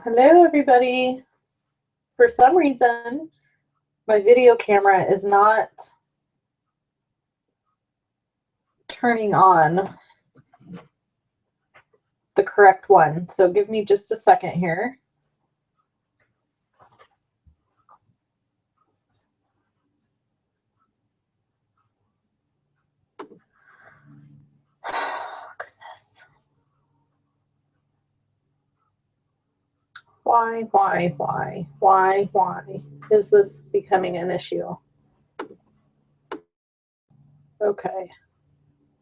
Hello, everybody. For some reason, my video camera is not turning on the correct one. So give me just a second here. Goodness. Why is this becoming an issue? Okay.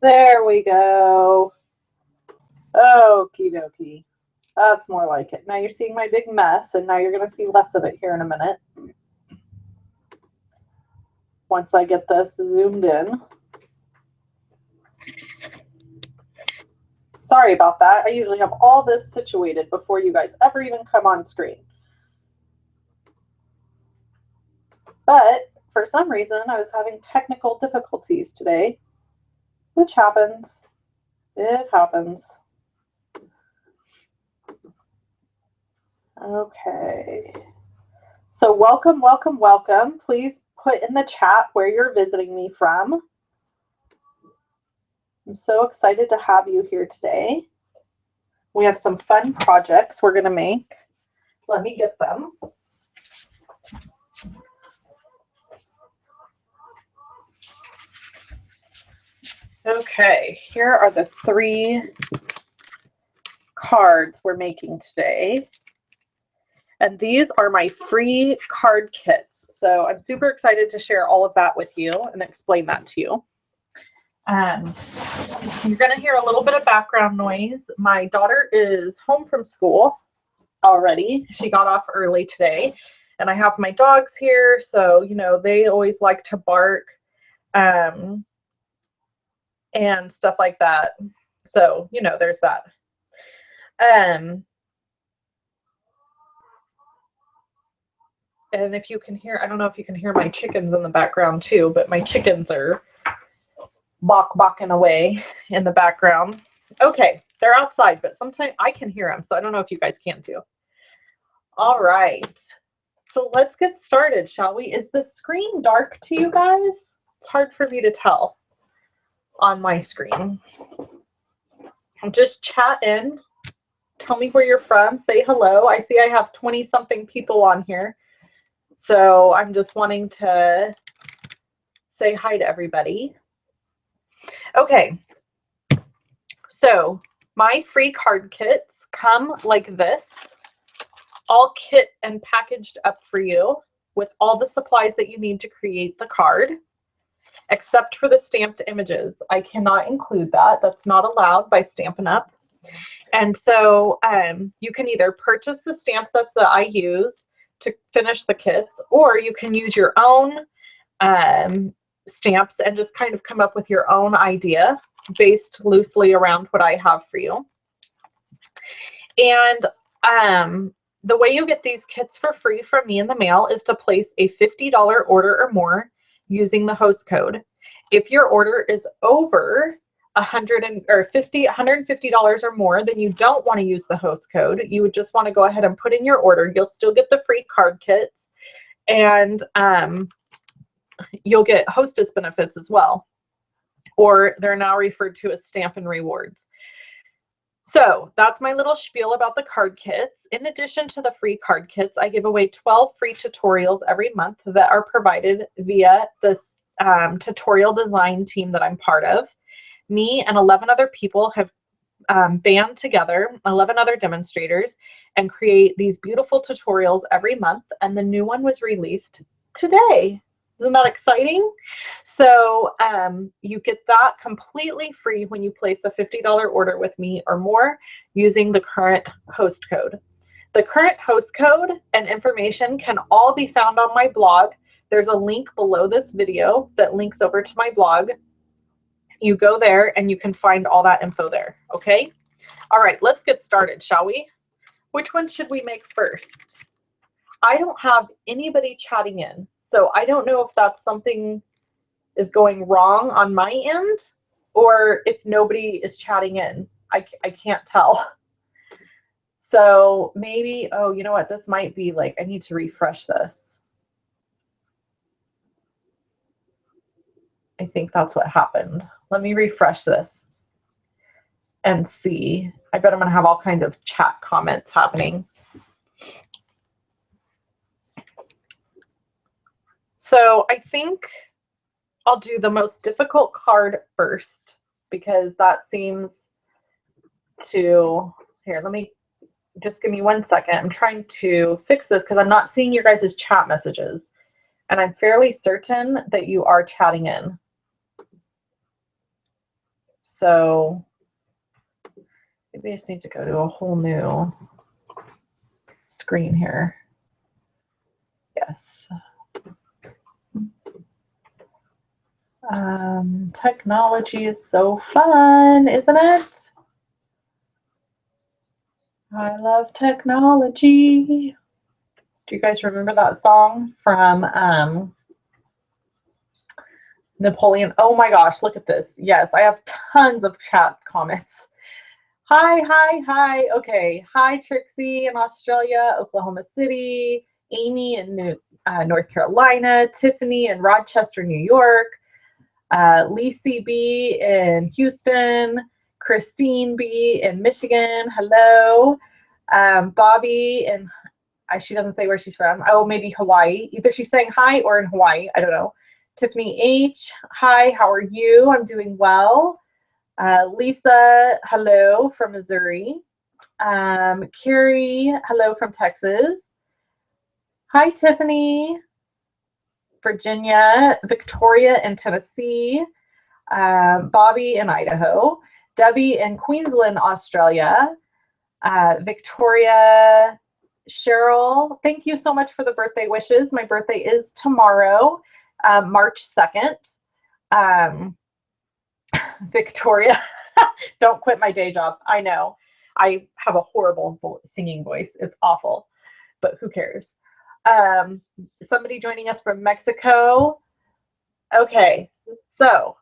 There we go. Okie dokie. That's more like it. Now you're seeing my big mess, and now you're going to see less of it here in a minute. Once I get this zoomed in. Sorry about that. I usually have all this situated before you guys ever even come on screen. But for some reason, I was having technical difficulties today, which happens. It happens. Okay. So welcome, welcome, welcome. Please put in the chat where you're visiting me from. I'm so excited to have you here today. We have some fun projects we're going to make. Let me get them. Okay, here are the 3 cards we're making today. And these are my free card kits. So I'm super excited to share all of that with you and explain that to you. You're going to hear a little bit of background noise. My daughter is home from school already. She got off early today. And I have my dogs here. So, you know, they always like to bark and stuff like that. So, you know, there's that. And if you can hear, I don't know if you can hear my chickens in the background too, but my chickens are bawking away in the background. Okay, they're outside, but sometimes I can hear them, so I don't know if you guys can too. All right, so let's get started, shall we? Is the screen dark to you guys? It's hard for me to tell on my screen. Just chat in. Tell me where you're from. Say hello. I see I have 20-something people on here. So I'm just wanting to say hi to everybody. Okay, so my free card kits come like this, all kit and packaged up for you with all the supplies that you need to create the card, except for the stamped images. I cannot include that. That's not allowed by Stampin' Up. And so you can either purchase the stamp sets that I use to finish the kits, or you can use your own stamps and just kind of come up with your own idea based loosely around what I have for you. And the way you get these kits for free from me in the mail is to place a $50 order or more using the host code. If your order is over $150 or more, then you don't want to use the host code. You would just want to go ahead and put in your order. You'll still get the free card kits, and you'll get hostess benefits as well, or they're now referred to as Stampin' Rewards. So that's my little spiel about the card kits. In addition to the free card kits, I give away 12 free tutorials every month that are provided via this tutorial design team that I'm part of. Me and 11 other people have band together, 11 other demonstrators, and create these beautiful tutorials every month. And the new one was released today. Isn't that exciting? So you get that completely free when you place a $50 order with me or more using the current host code. The current host code and information can all be found on my blog. There's a link below this video that links over to my blog. You go there and you can find all that info there, okay? All right, let's get started, shall we? Which one should we make first? I don't have anybody chatting in, so I don't know if that's something is going wrong on my end, or if nobody is chatting in. I can't tell. So maybe, oh, you know what? This might be like, I need to refresh this. I think that's what happened. Let me refresh this and see. I bet I'm going to have all kinds of chat comments happening. So I think I'll do the most difficult card first, because that seems to, here, let me, just give me 1 second. I'm trying to fix this because I'm not seeing your guys' chat messages. And I'm fairly certain that you are chatting in. So maybe I just need to go to a whole new screen here. Yes. Technology is so fun, isn't it? I love technology. Do you guys remember that song from Napoleon? Oh my gosh, look at this. Yes, I have tons of chat comments. Hi. Okay. Hi, Trixie in Australia, Oklahoma City, Amy in North Carolina, Tiffany in Rochester, New York, Lacey B in Houston, Christine B in Michigan. Hello. Bobby in, she doesn't say where she's from. Oh, maybe Hawaii. Either she's saying hi or in Hawaii. I don't know. Tiffany H. Hi, how are you? I'm doing well. Lisa, hello from Missouri. Carrie, hello from Texas. Hi, Tiffany. Virginia, Victoria in Tennessee, Bobby in Idaho, Debbie in Queensland, Australia, Victoria, Cheryl, thank you so much for the birthday wishes. My birthday is tomorrow, March 2nd. Victoria, don't quit my day job. I know. I have a horrible singing voice. It's awful, but who cares? Somebody joining us from Mexico. Okay, so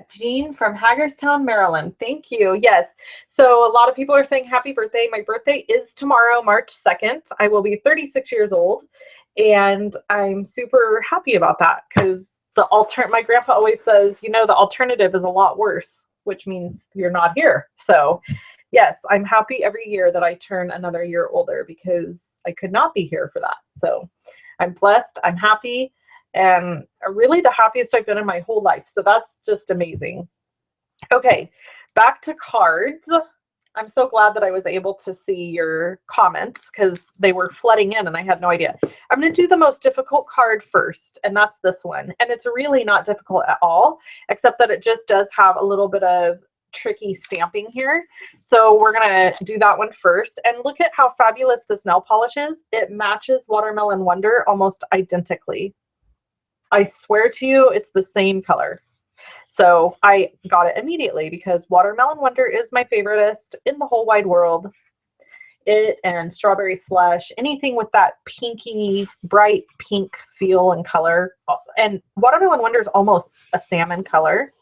Jean from Hagerstown, Maryland. Thank you. Yes. So a lot of people are saying happy birthday. My birthday is tomorrow, March 2nd. I will be 36 years old, and I'm super happy about that because my grandpa always says, you know, the alternative is a lot worse, which means you're not here. So yes, I'm happy every year that I turn another year older because I could not be here for that. So I'm blessed, I'm happy, and really the happiest I've been in my whole life. So that's just amazing. Okay, back to cards. I'm so glad that I was able to see your comments because they were flooding in and I had no idea. I'm going to do the most difficult card first, and that's this one. And it's really not difficult at all, except that it just does have a little bit of tricky stamping here. So we're going to do that one first. And look at how fabulous this nail polish is. It matches Watermelon Wonder almost identically. I swear to you, it's the same color. So I got it immediately because Watermelon Wonder is my favoriteest in the whole wide world. It and Strawberry Slush, anything with that pinky, bright pink feel and color. And Watermelon Wonder is almost a salmon color.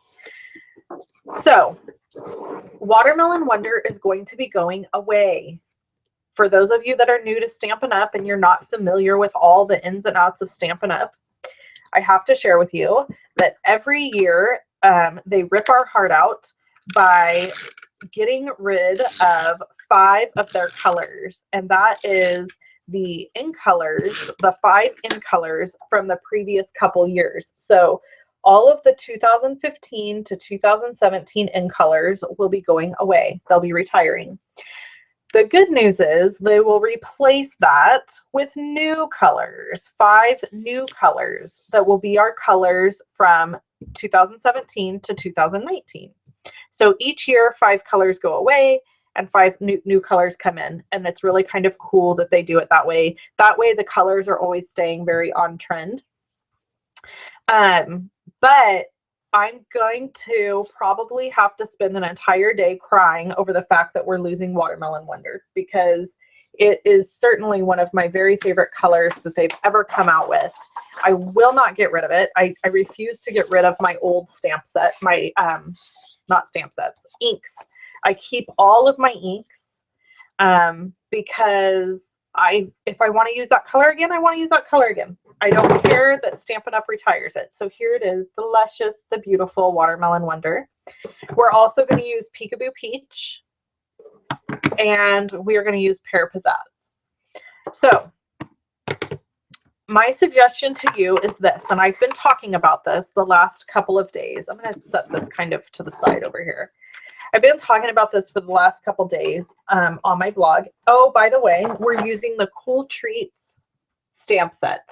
So Watermelon Wonder is going to be going away. For those of you that are new to Stampin' Up! And you're not familiar with all the ins and outs of Stampin' Up!, I have to share with you that every year they rip our heart out by getting rid of 5 of their colors. And that is the in colors, the 5 in colors from the previous couple years. So all of the 2015 to 2017 in colors will be going away. They'll be retiring. The good news is they will replace that with new colors, 5 new colors that will be our colors from 2017 to 2019. So each year, 5 colors go away and 5 new colors come in. And it's really kind of cool that they do it that way. That way the colors are always staying very on trend. But I'm going to probably have to spend an entire day crying over the fact that we're losing Watermelon Wonder, because It is certainly one of my very favorite colors that they've ever come out with. I will not get rid of it. I refuse to get rid of my old stamp set, my, not stamp sets, inks. I keep all of my inks because if I want to use that color again, I want to use that color again. I don't care that Stampin' Up! Retires it. So here it is, the luscious, the beautiful Watermelon Wonder. We're also going to use Peekaboo Peach, and we are going to use Pear Pizzazz. So my suggestion to you is this, and I've been talking about this the last couple of days. I'm going to set this kind of to the side over here. I've been talking about this for the last couple days on my blog. Oh, by the way, we're using the Cool Treats stamp set.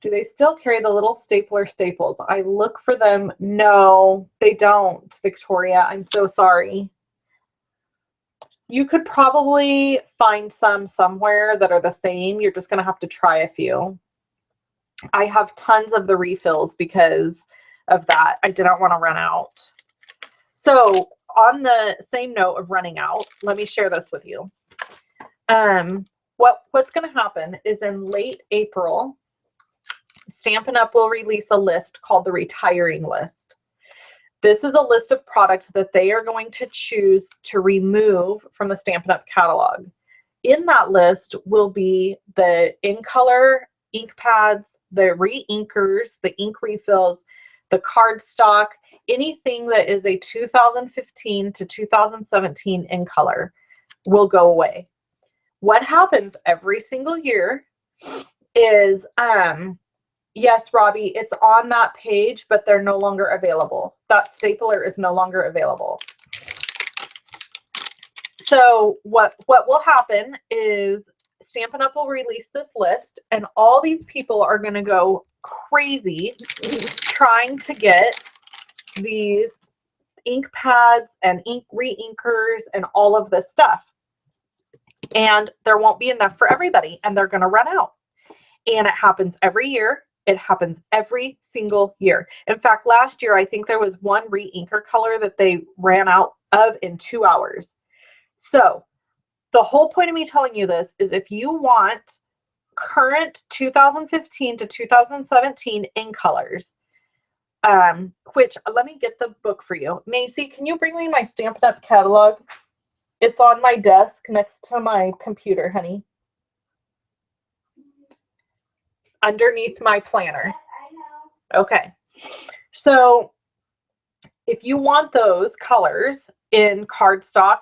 Do they still carry the little stapler staples? I look for them. No, they don't, Victoria. I'm so sorry. You could probably find some somewhere that are the same. You're just going to have to try a few. I have tons of the refills because of that. I didn't want to run out. So on the same note of running out, let me share this with you. What's going to happen is in late April, Stampin' Up! Will release a list called the Retiring List. This is a list of products that they are going to choose to remove from the Stampin' Up! Catalog. In that list will be the in color ink pads, the re-inkers, the ink refills, the cardstock, anything that is a 2015 to 2017 in color will go away. What happens every single year is, yes, Robbie, it's on that page, but they're no longer available. That stapler is no longer available. So what will happen is Stampin' Up! Will release this list, and all these people are going to go crazy trying to get these ink pads and ink re-inkers and all of this stuff. And there won't be enough for everybody, and they're going to run out. And it happens every year. It happens every single year. In fact, last year, I think there was one re-inker color that they ran out of in 2 hours. So the whole point of me telling you this is if you want current 2015 to 2017 in colors, which let me get the book for you. Macy, can you bring me my Stampin' Up! Catalog? It's on my desk next to my computer, honey. Underneath my planner. Okay. So if you want those colors in cardstock,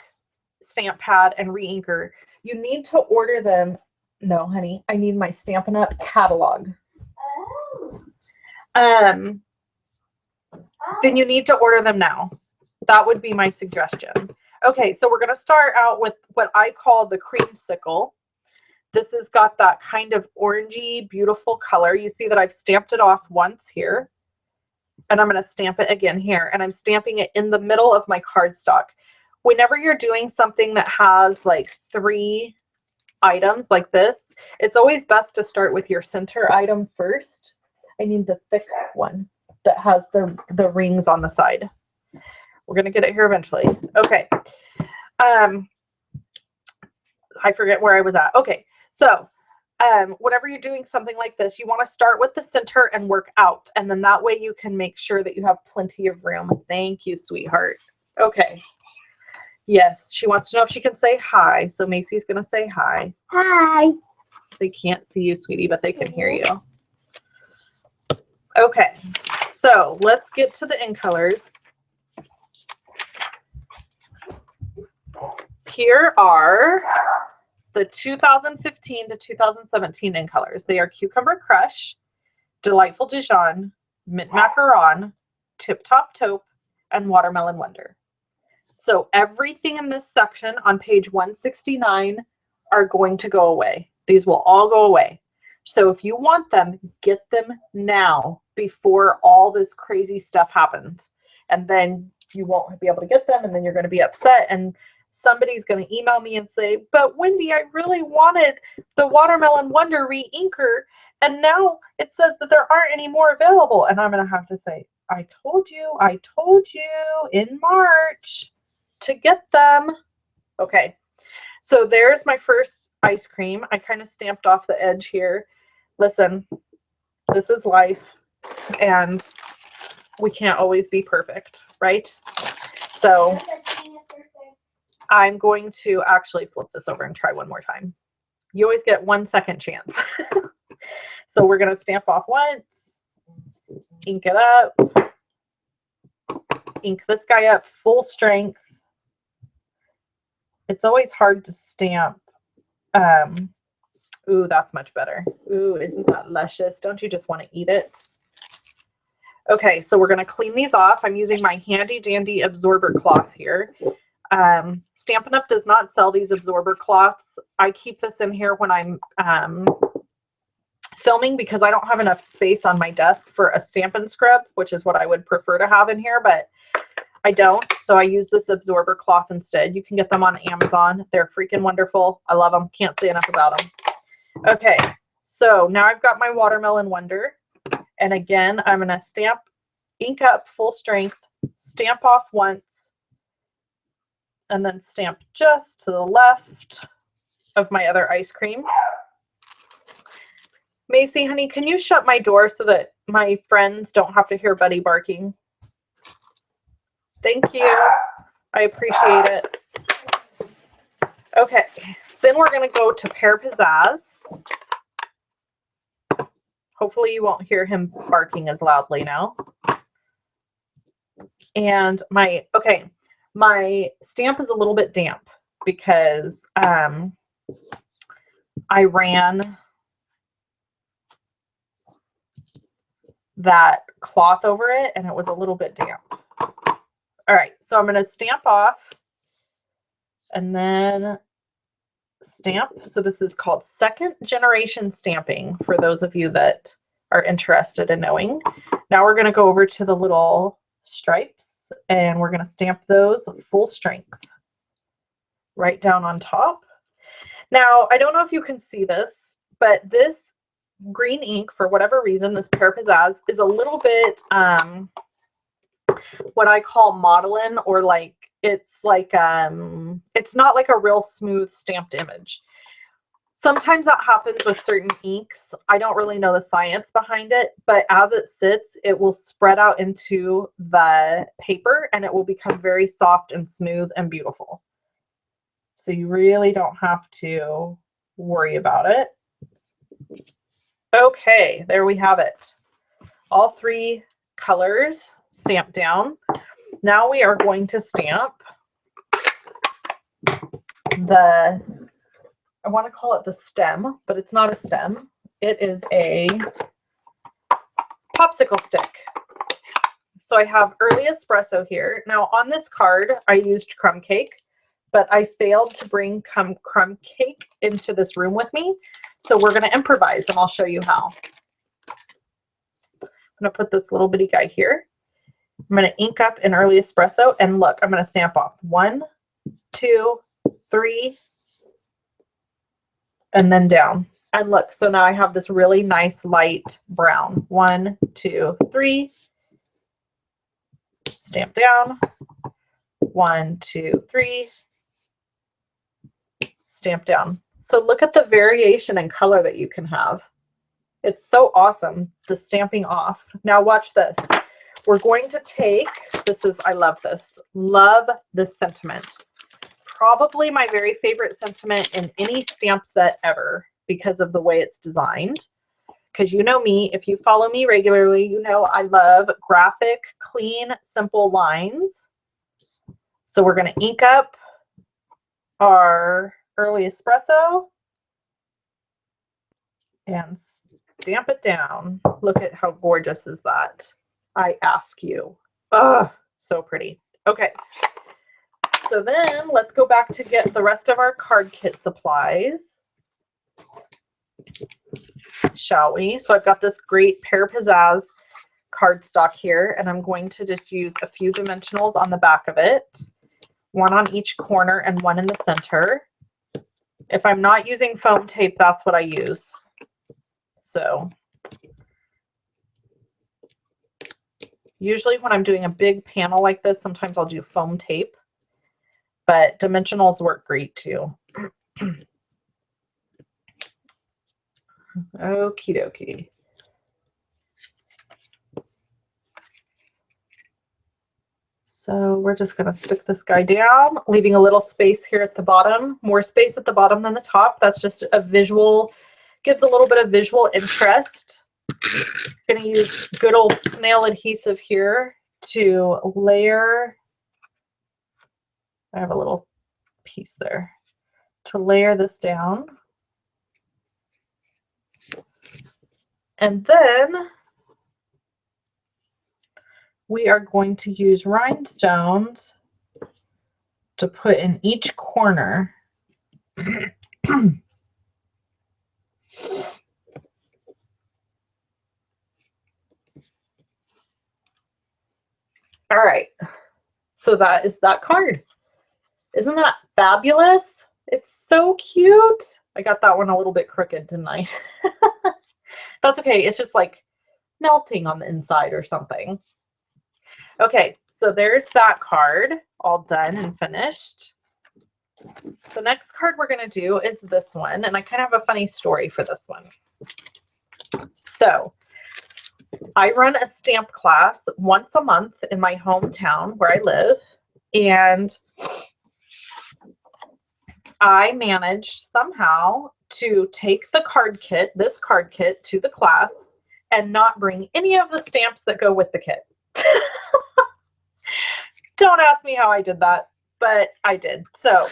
stamp pad, and re-inker, you need to order them. No, honey, I need my Stampin' Up! Catalog. Then you need to order them now. That would be my suggestion. Okay, so we're going to start out with what I call the creamsicle. This has got that kind of orangey, beautiful color. You see that I've stamped it off once here, and I'm going to stamp it again here, and I'm stamping it in the middle of my cardstock. Whenever you're doing something that has like 3 items like this, it's always best to start with your center item first. I need the thick one that has the rings on the side. We're going to get it here eventually. Okay. I forget where I was at. Okay. So whenever you're doing something like this, you want to start with the center and work out. And then that way you can make sure that you have plenty of room. Thank you, sweetheart. Okay. Yes, she wants to know if she can say hi. So Macy's going to say hi. Hi. They can't see you, sweetie, but they can hear you. Okay. So let's get to the in colors. Here are the 2015 to 2017 in colors. They are Cucumber Crush, Delightful Dijon, Mint Macaron, Tip Top Taupe, and Watermelon Wonder. So everything in this section on page 169 are going to go away. These will all go away. So if you want them, get them now before all this crazy stuff happens. And then you won't be able to get them, and then you're going to be upset, and somebody's going to email me and say, but Wendy, I really wanted the Watermelon Wonder re-inker, and now it says that there aren't any more available. And I'm going to have to say, I told you in March to get them. Okay. So there's my first ice cream. I kind of stamped off the edge here. Listen, this is life, and we can't always be perfect, right? So I'm going to actually flip this over and try one more time. You always get 1 second chance. So we're going to stamp off once, ink it up, ink this guy up full strength. It's always hard to stamp. Ooh, that's much better. Ooh, isn't that luscious? Don't you just want to eat it? Okay, so we're going to clean these off. I'm using my handy dandy absorber cloth here. Stampin' Up! Does not sell these absorber cloths. I keep this in here when I'm filming because I don't have enough space on my desk for a Stampin' Scrub, which is what I would prefer to have in here, but I don't, so I use this absorber cloth instead. You can get them on Amazon. They're freaking wonderful. I love them. Can't say enough about them. Okay, so now I've got my Watermelon Wonder, and again, I'm going to stamp, ink up full strength, stamp off once, and then stamp just to the left of my other ice cream. Macy, honey, can you shut my door so that my friends don't have to hear Buddy barking? Thank you. I appreciate it. Okay, then we're going to go to Pear Pizzazz. Hopefully you won't hear him barking as loudly now. And my stamp is a little bit damp because I ran that cloth over it and it was a little bit damp. All right, so I'm going to stamp off and then stamp. So this is called second generation stamping for those of you that are interested in knowing. Now we're going to go over to the little stripes and we're going to stamp those full strength right down on top. Now, I don't know if you can see this, but this green ink, for whatever reason, this Pear Pizzazz is a little bit what I call modeling, or like it's not like a real smooth stamped image. Sometimes that happens with certain inks. I don't really know the science behind it, but as it sits, it will spread out into the paper and it will become very soft and smooth and beautiful. So you really don't have to worry about it. Okay, there we have it. All 3 colors stamped down. Now we are going to stamp I want to call it the stem, but it's not a stem. It is a popsicle stick. So I have early espresso here. Now on this card, I used crumb cake, but I failed to bring crumb cake into this room with me. So we're going to improvise and I'll show you how. I'm going to put this little bitty guy here. I'm going to ink up in early espresso and look, I'm going to stamp off 1, 2, 3, and then down. And look, so now I have this really nice light brown. 1, 2, 3. Stamp down. 1, 2, 3. Stamp down. So look at the variation in color that you can have. It's so awesome, the stamping off. Now watch this. We're going to take, I love this sentiment. Probably my very favorite sentiment in any stamp set ever because of the way it's designed. Because you know me, if you follow me regularly, you know I love graphic, clean, simple lines. So we're going to ink up our early espresso and stamp it down. Look at how gorgeous is that. I ask you. Oh, so pretty. Okay. So then let's go back to get the rest of our card kit supplies, shall we? So I've got this great Pear Pizzazz cardstock here, and I'm going to just use a few dimensionals on the back of it, 1 on each corner and 1 in the center. If I'm not using foam tape, that's what I use. So usually when I'm doing a big panel like this, sometimes I'll do foam tape, but dimensionals work great too. Okie dokie. So we're just going to stick this guy down, leaving a little space here at the bottom, more space at the bottom than the top. That's just a visual, gives a little bit of visual interest. Going to use good old snail adhesive here to layer. I have a little piece there to layer this down. And then we are going to use rhinestones to put in each corner. All right, so that is that card. Isn't that fabulous? It's so cute. I got that one a little bit crooked, didn't I? That's okay. It's just like melting on the inside or something. Okay, so there's that card all done and finished. The next card we're going to do is this one, and I kind of have a funny story for this one. So I run a stamp class once a month in my hometown where I live, and I managed somehow to take the card kit, this card kit, to the class and not bring any of the stamps that go with the kit. Don't ask me how I did that, but I did. So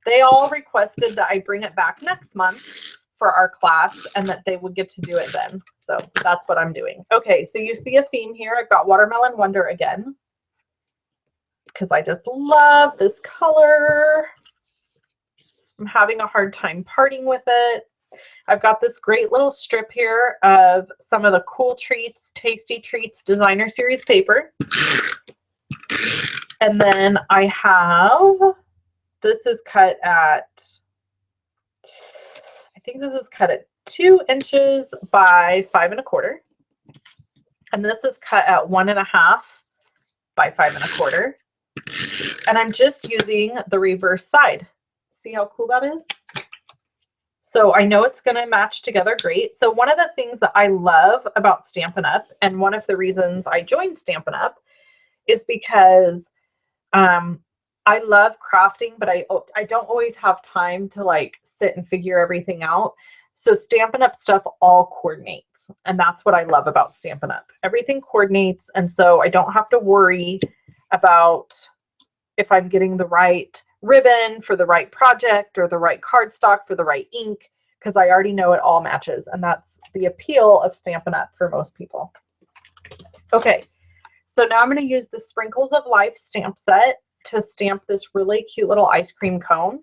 they all requested that I bring it back next month for our class and that they would get to do it then. So that's what I'm doing. Okay, so you see a theme here. I've got Watermelon Wonder again because I just love this color. I'm having a hard time parting with it. I've got this great little strip here of some of the Cool Treats, Tasty Treats Designer Series paper. And then I have, this is cut at, I think this is cut at 2 inches by 5 1/4. And this is cut at 1 1/2 by 5 1/4. And I'm just using the reverse side. See how cool that is? So I know it's going to match together great. So one of the things that I love about Stampin' Up, and one of the reasons I joined Stampin' Up, is because I love crafting, but I don't always have time to like sit and figure everything out. So Stampin' Up stuff all coordinates, and that's what I love about Stampin' Up. Everything coordinates, and so I don't have to worry about if I'm getting the right ribbon for the right project or the right cardstock for the right ink, because I already know it all matches, and that's the appeal of Stampin' Up for most people. Okay, so now I'm going to use the Sprinkles of Life stamp set to stamp this really cute little ice cream cone.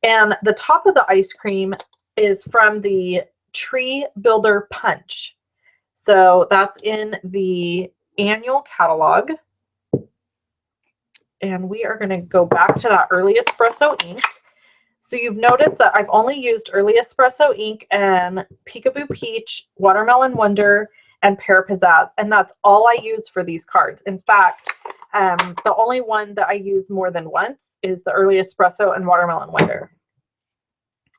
And the top of the ice cream is from the Tree Builder Punch. So that's in the annual catalog. And we are going to go back to that Early Espresso ink. So you've noticed that I've only used Early Espresso ink and Peekaboo Peach, Watermelon Wonder, and Pear Pizzazz. And that's all I use for these cards. In fact, the only one that I use more than once is the Early Espresso and Watermelon Wonder.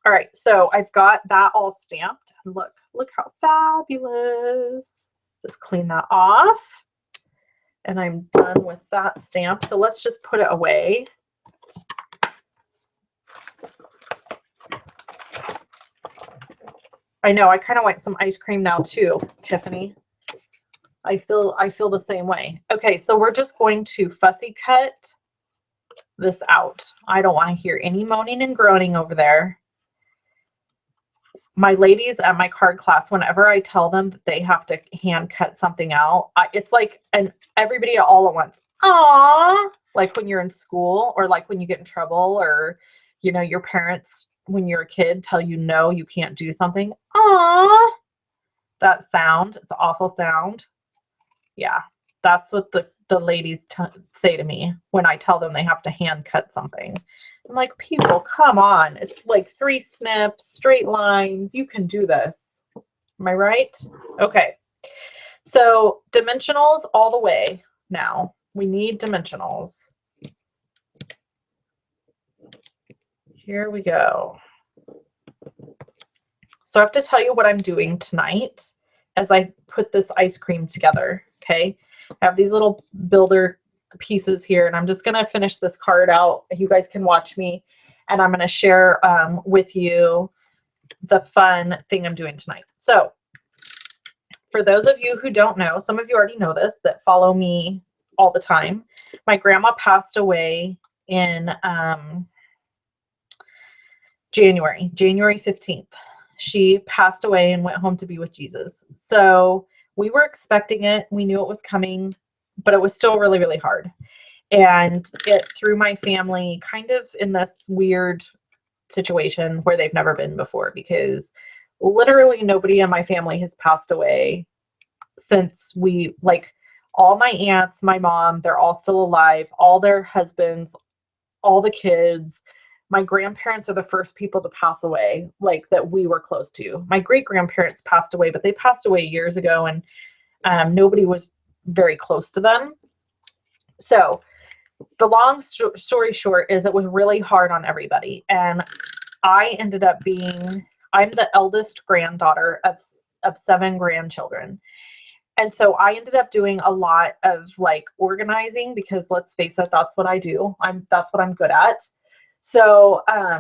All right, so I've got that all stamped. And look how fabulous. Just clean that off. And I'm done with that stamp. So let's just put it away. I know, I kind of want some ice cream now too, Tiffany. I feel the same way. Okay, so we're just going to fussy cut this out. I don't want to hear any moaning and groaning over there. My ladies at my card class, whenever I tell them that they have to hand cut something out, it's like everybody all at once. Aww, like when you're in school, or like when you get in trouble, or you know, your parents when you're a kid tell you no, you can't do something. Aww, that sound, it's an awful sound. Yeah, that's what the ladies say to me when I tell them they have to hand cut something. I'm like, people, come on. It's like 3 snips, straight lines. You can do this. Am I right? Okay. So dimensionals all the way now. We need dimensionals. Here we go. So I have to tell you what I'm doing tonight as I put this ice cream together. Okay. I have these little builder pieces here, and I'm just going to finish this card out. You guys can watch me, and I'm going to share with you the fun thing I'm doing tonight. So for those of you who don't know, some of you already know this, that follow me all the time. My grandma passed away in January 15th. She passed away and went home to be with Jesus. So we were expecting it. We knew it was coming, but it was still really, really hard. And it threw my family kind of in this weird situation where they've never been before, because literally nobody in my family has passed away since all my aunts, my mom, they're all still alive, all their husbands, all the kids. My grandparents are the first people to pass away, like that we were close to. My great grandparents passed away, but they passed away years ago, and nobody was very close to them. So the long story short is it was really hard on everybody. And I ended up I'm the eldest granddaughter of 7 grandchildren. And so I ended up doing a lot of like organizing, because let's face it, that's what I do. That's what I'm good at. So I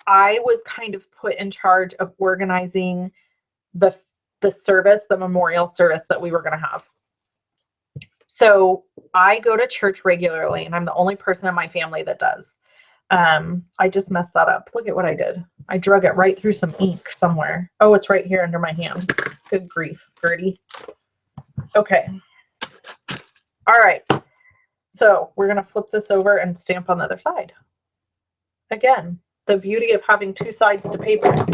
was kind of put in charge of organizing the service, the memorial service that we were going to have. So I go to church regularly, and I'm the only person in my family that does. I just messed that up. Look at what I did. I drug it right through some ink somewhere. Oh, it's right here under my hand. Good grief, Gertie. Okay. All right. So we're going to flip this over and stamp on the other side. Again, the beauty of having 2 sides to paper.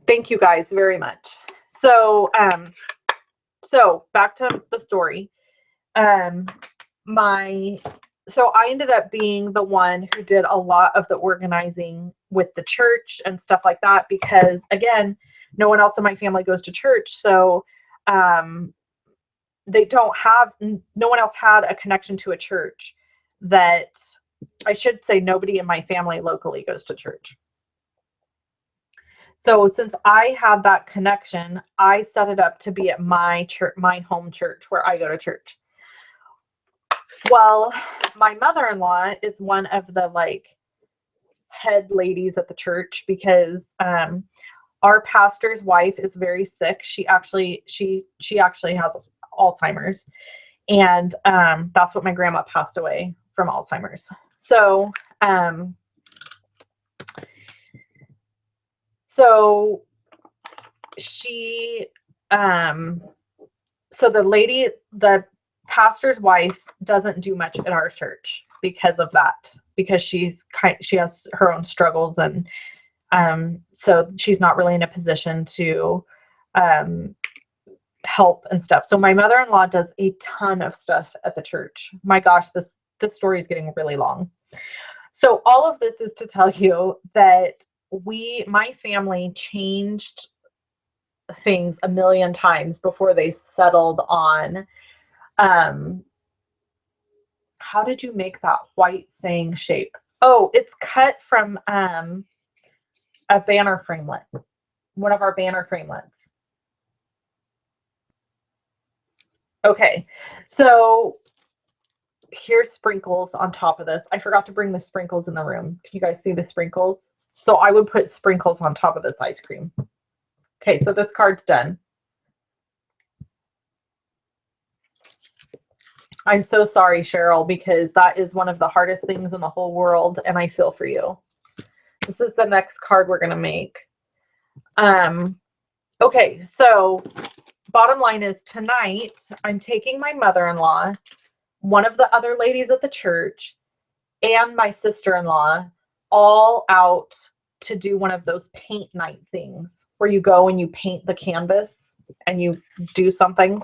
Thank you guys very much. So, so back to the story. So I ended up being the one who did a lot of the organizing with the church and stuff like that, because again, no one else in my family goes to church. So, no one else had a connection to a church. That I should say, nobody in my family locally goes to church. So since I had that connection, I set it up to be at my church, my home church, where I go to church. Well, my mother-in-law is one of the head ladies at the church, because our pastor's wife is very sick. She actually has Alzheimer's, and that's what my grandma passed away from, Alzheimer's. So she so the pastor's wife doesn't do much at our church because of that, because she has her own struggles, and so she's not really in a position to help and stuff. So my mother-in-law does a ton of stuff at the church. My gosh, this story is getting really long. So all of this is to tell you that my family changed things a million times before they settled on, how did you make that white saying shape? Oh, it's cut from a banner framelit, one of our banner framelits. Okay, so here's sprinkles on top of this. I forgot to bring the sprinkles in the room. Can you guys see the sprinkles? So I would put sprinkles on top of this ice cream. Okay, so this card's done. I'm so sorry, Cheryl, because that is one of the hardest things in the whole world, and I feel for you. This is the next card we're going to make. Okay, so bottom line is, tonight I'm taking my mother-in-law, one of the other ladies at the church, and my sister-in-law all out to do one of those paint night things where you go and you paint the canvas and you do something,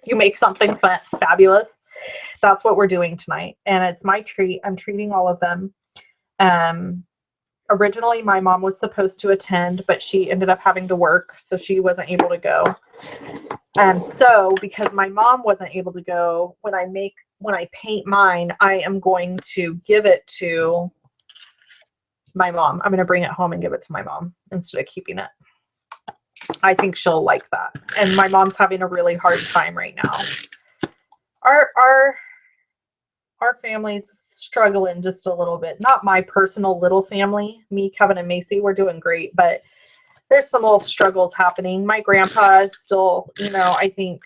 you make something fabulous. That's what we're doing tonight. And it's my treat. I'm treating all of them. Originally, my mom was supposed to attend, but she ended up having to work, so she wasn't able to go. So because my mom wasn't able to go, when I paint mine, I am going to give it to my mom. I'm going to bring it home and give it to my mom instead of keeping it. I think she'll like that. And my mom's having a really hard time right now. Our family's struggling just a little bit. Not my personal little family. Me, Kevin, and Macy, we're doing great, but there's some little struggles happening. My grandpa is still, you know, I think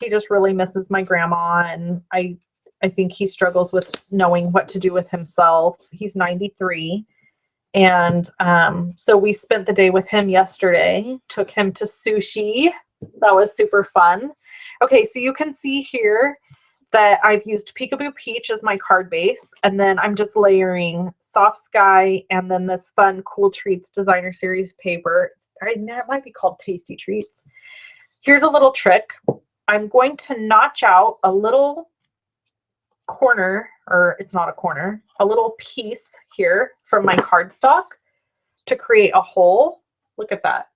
he just really misses my grandma, and I think he struggles with knowing what to do with himself. He's 93. And so we spent the day with him yesterday, took him to sushi. That was super fun. Okay, so you can see here that I've used Peekaboo Peach as my card base, and then I'm just layering Soft Sky and then this fun Cool Treats Designer Series paper. It might be called Tasty Treats. Here's a little trick. I'm going to notch out a little corner, or it's not a corner, a little piece here from my cardstock to create a hole. Look at that.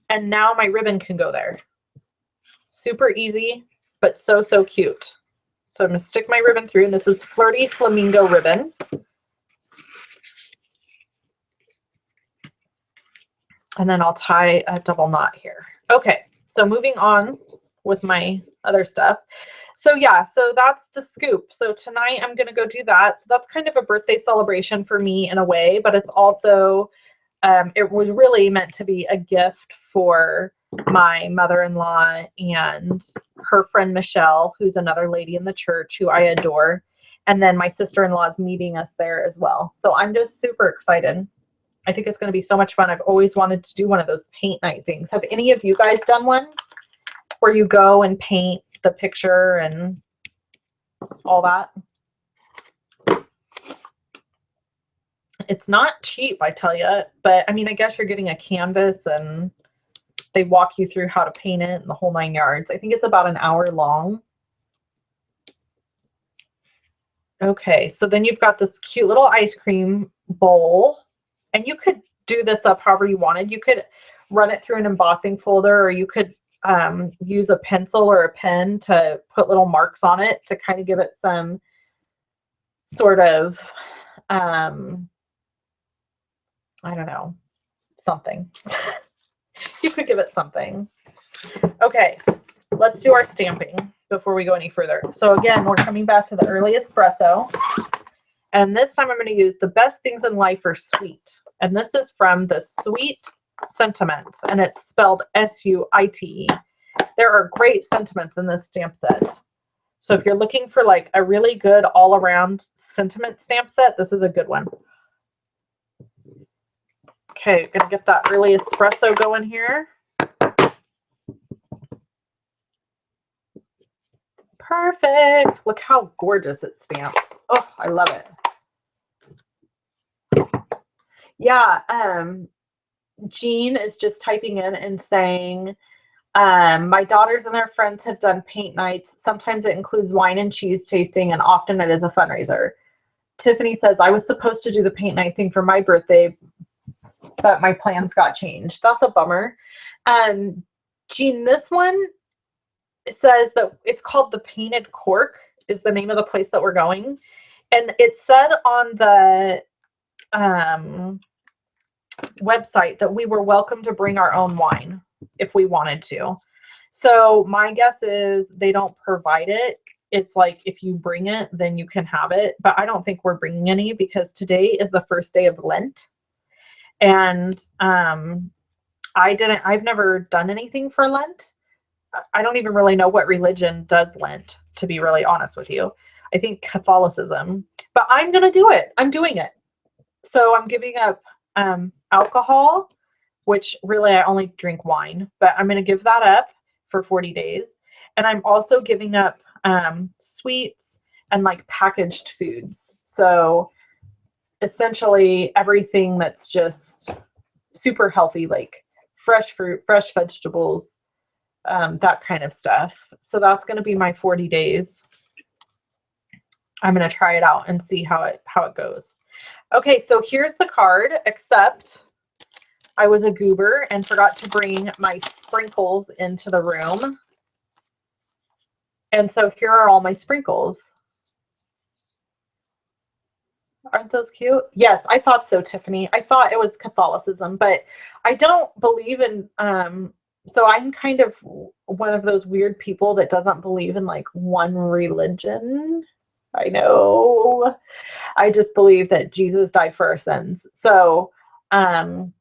And now my ribbon can go there. Super easy, but so, so cute. So I'm going to stick my ribbon through, and this is Flirty Flamingo ribbon. And then I'll tie a double knot here. Okay, so moving on with my other stuff. So yeah, so that's the scoop. So tonight I'm going to go do that. So that's kind of a birthday celebration for me in a way, but it's also, it was really meant to be a gift for my mother-in-law and her friend Michelle, who's another lady in the church who I adore. And then my sister-in-law is meeting us there as well. So I'm just super excited. I think it's going to be so much fun. I've always wanted to do one of those paint night things. Have any of you guys done one where you go and paint the picture and all that? It's not cheap, I tell you, but I mean, I guess you're getting a canvas and they walk you through how to paint it and the whole 9 yards. I think it's about an hour long. Okay, so then you've got this cute little ice cream bowl, and you could do this up however you wanted. You could run it through an embossing folder, or you could use a pencil or a pen to put little marks on it to kind of give it some sort of, I don't know, something. You could give it something. Okay, let's do our stamping before we go any further. So again, we're coming back to the early espresso. And this time I'm going to use The Best Things in Life Are Sweet. And this is from the Sweet Sentiments, and it's spelled S-U-I-T-E. There are great sentiments in this stamp set. So if you're looking for like a really good all-around sentiment stamp set, this is a good one. Okay, gonna get that early espresso going here. Perfect. Look how gorgeous it stamps. Oh, I love it. Yeah, Jean is just typing in and saying, my daughters and their friends have done paint nights. Sometimes it includes wine and cheese tasting, and often it is a fundraiser. Tiffany says, I was supposed to do the paint night thing for my birthday, but my plans got changed. That's a bummer. Jean, this one says that it's called The Painted Cork is the name of the place that we're going. And it said on the website that we were welcome to bring our own wine if we wanted to. So my guess is they don't provide it. It's like if you bring it, then you can have it. But I don't think we're bringing any because today is the first day of Lent. And I've never done anything for Lent. I don't even really know what religion does Lent, to be really honest with you. I think Catholicism. But I'm going to do it. I'm doing it. So I'm giving up alcohol, which really I only drink wine, but I'm going to give that up for 40 days. And I'm also giving up sweets and like packaged foods. So essentially everything that's just super healthy, like fresh fruit, fresh vegetables, that kind of stuff. So that's going to be my 40 days. I'm going to try it out and see how it goes. Okay, so here's the card, except I was a goober and forgot to bring my sprinkles into the room. And so here are all my sprinkles. Aren't those cute? Yes, I thought so, Tiffany. I thought it was Catholicism, but I don't believe in so I'm kind of one of those weird people that doesn't believe in like one religion. I know. I just believe that Jesus died for our sins. So, um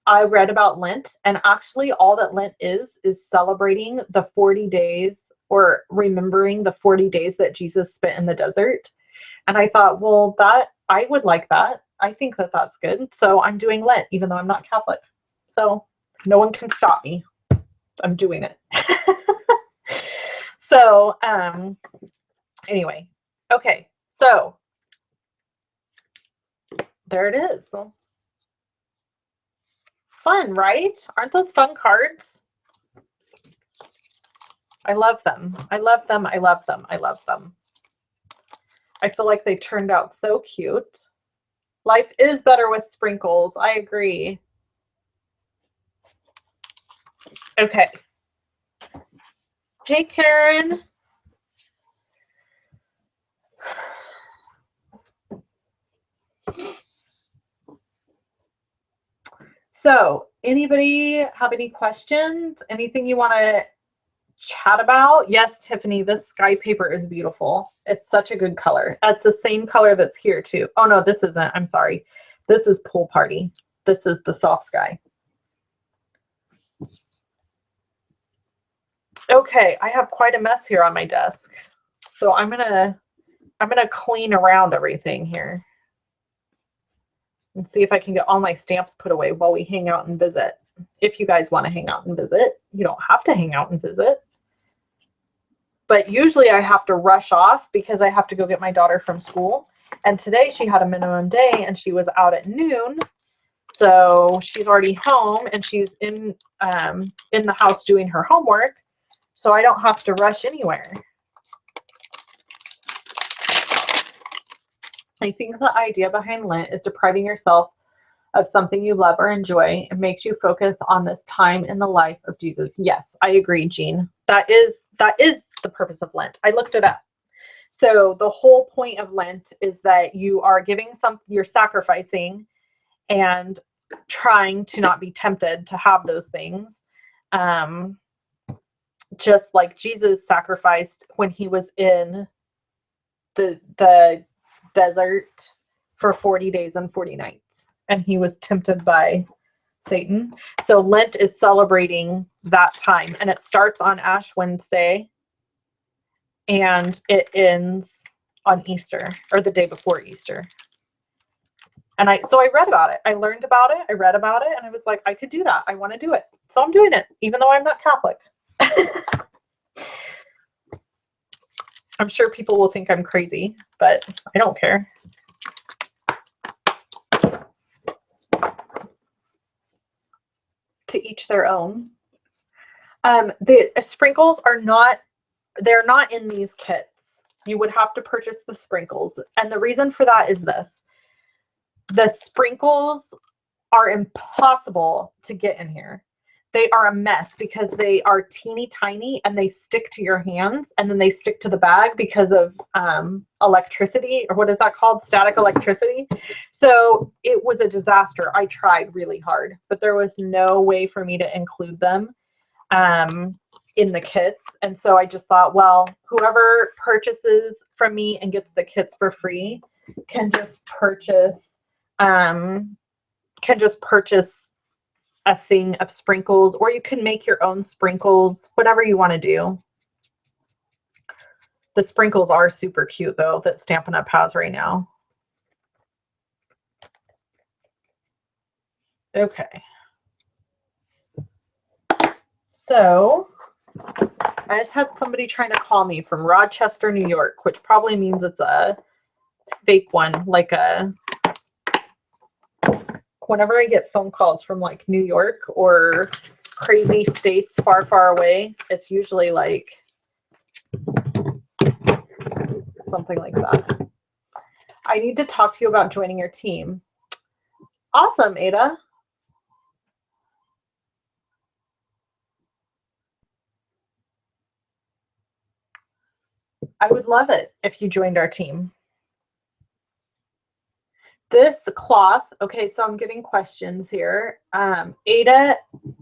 I read about Lent, and actually all that Lent is celebrating the 40 days or remembering the 40 days that Jesus spent in the desert. And I thought, well, that I would like that. I think that that's good. So I'm doing Lent, even though I'm not Catholic. So no one can stop me. I'm doing it. So, anyway, okay. So there it is. Fun, right? Aren't those fun cards? I love them. I love them. I love them. I love them. I feel like they turned out so cute. Life is better with sprinkles. I agree. Okay. Hey, Karen. So, anybody have any questions? Anything you want to chat about? Yes, Tiffany, this sky paper is beautiful. It's such a good color. That's the same color that's here too. Oh no, this isn't. I'm sorry. This is Pool Party. This is the soft sky. Okay, I have quite a mess here on my desk. So I'm gonna clean around everything here and see if I can get all my stamps put away while we hang out and visit. If you guys want to hang out and visit, you don't have to hang out and visit. But usually I have to rush off because I have to go get my daughter from school. And today she had a minimum day and she was out at noon. So she's already home and she's in the house doing her homework. So I don't have to rush anywhere. I think the idea behind Lent is depriving yourself of something you love or enjoy. It makes you focus on this time in the life of Jesus. Yes, I agree, Jean. That is the purpose of Lent. I looked it up. So the whole point of Lent is that you are you're sacrificing and trying to not be tempted to have those things. Just like Jesus sacrificed when he was in the desert for 40 days and 40 nights, and he was tempted by Satan. So Lent is celebrating that time, and it starts on Ash Wednesday and it ends on Easter, or the day before Easter. And I read about it. I learned about it. I read about it, and I was like, I could do that. I want to do it. So I'm doing it, even though I'm not Catholic. I'm sure people will think I'm crazy, but I don't care. To each their own. The sprinkles they're not in these kits. You would have to purchase the sprinkles. And the reason for that is this. The sprinkles are impossible to get in here. They are a mess because they are teeny tiny and they stick to your hands, and then they stick to the bag because of electricity, or what is that called? Static electricity. So it was a disaster. I tried really hard, but there was no way for me to include them in the kits. And so I just thought, well, whoever purchases from me and gets the kits for free can just purchase a thing of sprinkles, or you can make your own sprinkles, whatever you want to do. The sprinkles are super cute though, that Stampin' Up! Has right now. Okay. So I just had somebody trying to call me from Rochester, New York, which probably means it's a fake one. Like whenever I get phone calls from like New York or crazy states far, far away, it's usually like something like that. I need to talk to you about joining your team. Awesome, Ada. I would love it if you joined our team. This cloth, okay, so I'm getting questions here. Ada,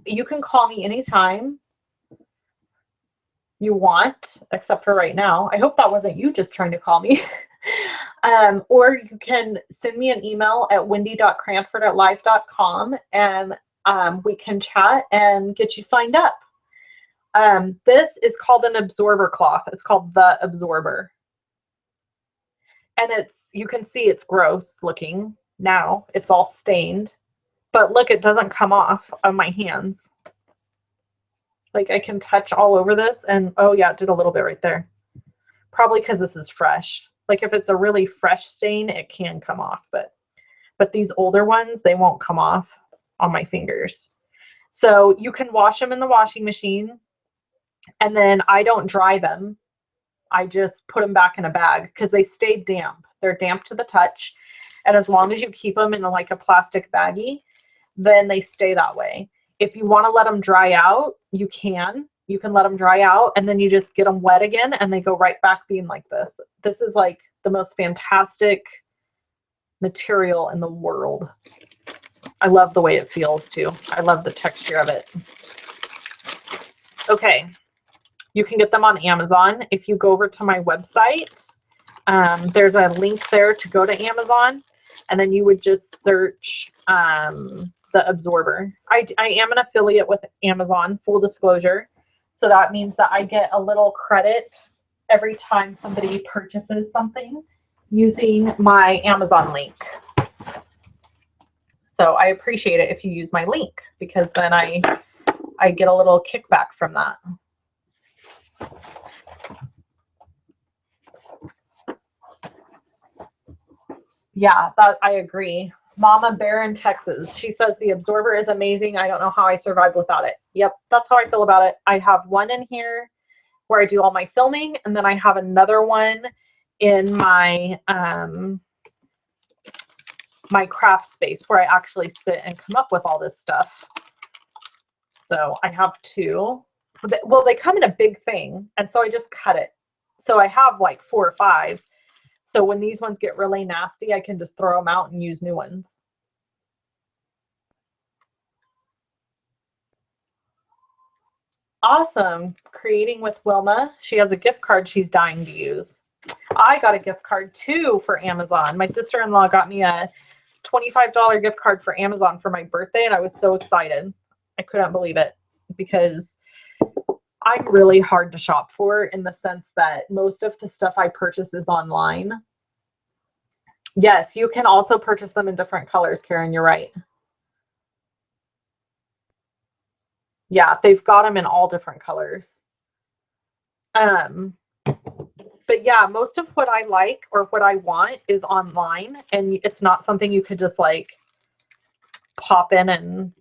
you can call me anytime you want, except for right now. I hope that wasn't you just trying to call me. Or you can send me an email at wendy.cranford@live.com, and we can chat and get you signed up. This is called an absorber cloth. It's called the Absorber. And you can see it's gross looking now. It's all stained. But look, it doesn't come off of my hands. Like I can touch all over this and oh yeah, it did a little bit right there. Probably because this is fresh. Like if it's a really fresh stain, it can come off. But these older ones, they won't come off on my fingers. So you can wash them in the washing machine. And then I don't dry them. I just put them back in a bag because they stay damp. They're damp to the touch. And as long as you keep them in like a plastic baggie, then they stay that way. If you want to let them dry out, you can. You can let them dry out and then you just get them wet again and they go right back being like this. This is like the most fantastic material in the world. I love the way it feels too. I love the texture of it. Okay. You can get them on Amazon. If you go over to my website, there's a link there to go to Amazon, and then you would just search the Absorber. I am an affiliate with Amazon, full disclosure. So that means that I get a little credit every time somebody purchases something using my Amazon link. So I appreciate it if you use my link because then I get a little kickback from that. Yeah, that I agree. Mama Bear in Texas. She says the Absorber is amazing. I don't know how I survived without it. Yep, that's how I feel about it. I have one in here where I do all my filming, and then I have another one in my my craft space where I actually sit and come up with all this stuff. So I have two. Well, they come in a big thing, and so I just cut it. So I have like 4 or 5. So when these ones get really nasty, I can just throw them out and use new ones. Awesome. Creating with Wilma. She has a gift card she's dying to use. I got a gift card too for Amazon. My sister-in-law got me a $25 gift card for Amazon for my birthday, and I was so excited. I couldn't believe it because I'm really hard to shop for in the sense that most of the stuff I purchase is online. Yes, you can also purchase them in different colors, Karen. You're right. Yeah, they've got them in all different colors. But yeah, most of what I like or what I want is online, and it's not something you could just like pop in and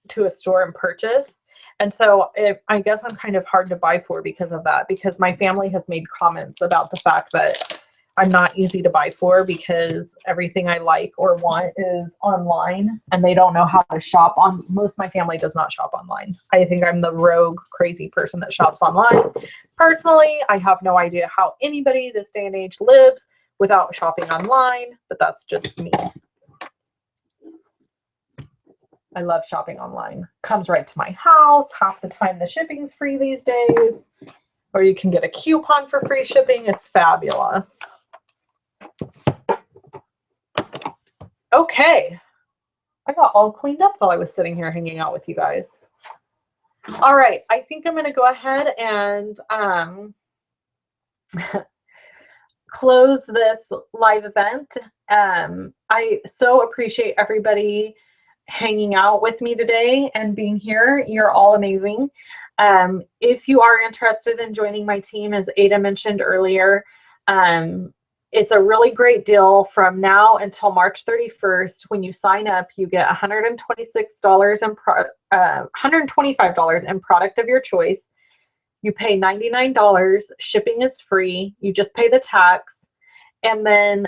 to a store and purchase. And so I guess I'm kind of hard to buy for because of that, because my family has made comments about the fact that I'm not easy to buy for because everything I like or want is online and they don't know how to shop on. Most of my family does not shop online. I think I'm the rogue, crazy person that shops online. Personally, I have no idea how anybody this day and age lives without shopping online, but that's just me. I love shopping online. Comes right to my house. Half the time the shipping's free these days. Or you can get a coupon for free shipping. It's fabulous. Okay. I got all cleaned up while I was sitting here hanging out with you guys. All right. I think I'm going to go ahead and close this live event. I so appreciate everybody hanging out with me today and being here. You're all amazing. If you are interested in joining my team, as Ada mentioned earlier, it's a really great deal from now until March 31st. When you sign up, you get $125 in product of your choice. You pay $99. Shipping is free. You just pay the tax. And then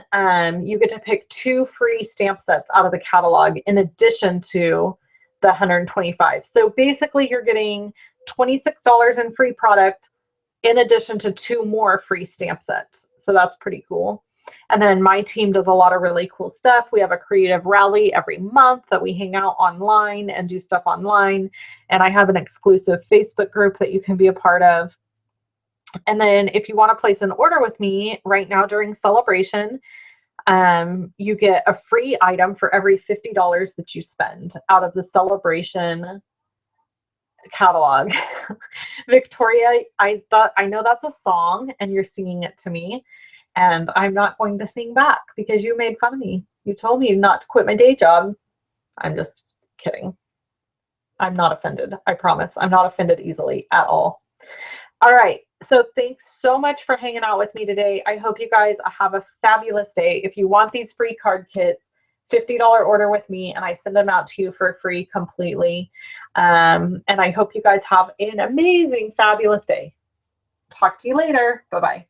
you get to pick 2 free stamp sets out of the catalog in addition to the $125. So basically you're getting $26 in free product in addition to 2 more free stamp sets. So that's pretty cool. And then my team does a lot of really cool stuff. We have a creative rally every month that we hang out online and do stuff online. And I have an exclusive Facebook group that you can be a part of. And then if you want to place an order with me right now during celebration, you get a free item for every $50 that you spend out of the celebration catalog. Victoria, I know that's a song and you're singing it to me, and I'm not going to sing back because you made fun of me. You told me not to quit my day job. I'm just kidding. I'm not offended. I promise. I'm not offended easily at all. All right. So thanks so much for hanging out with me today. I hope you guys have a fabulous day. If you want these free card kits, $50 order with me and I send them out to you for free completely. And I hope you guys have an amazing, fabulous day. Talk to you later. Bye-bye.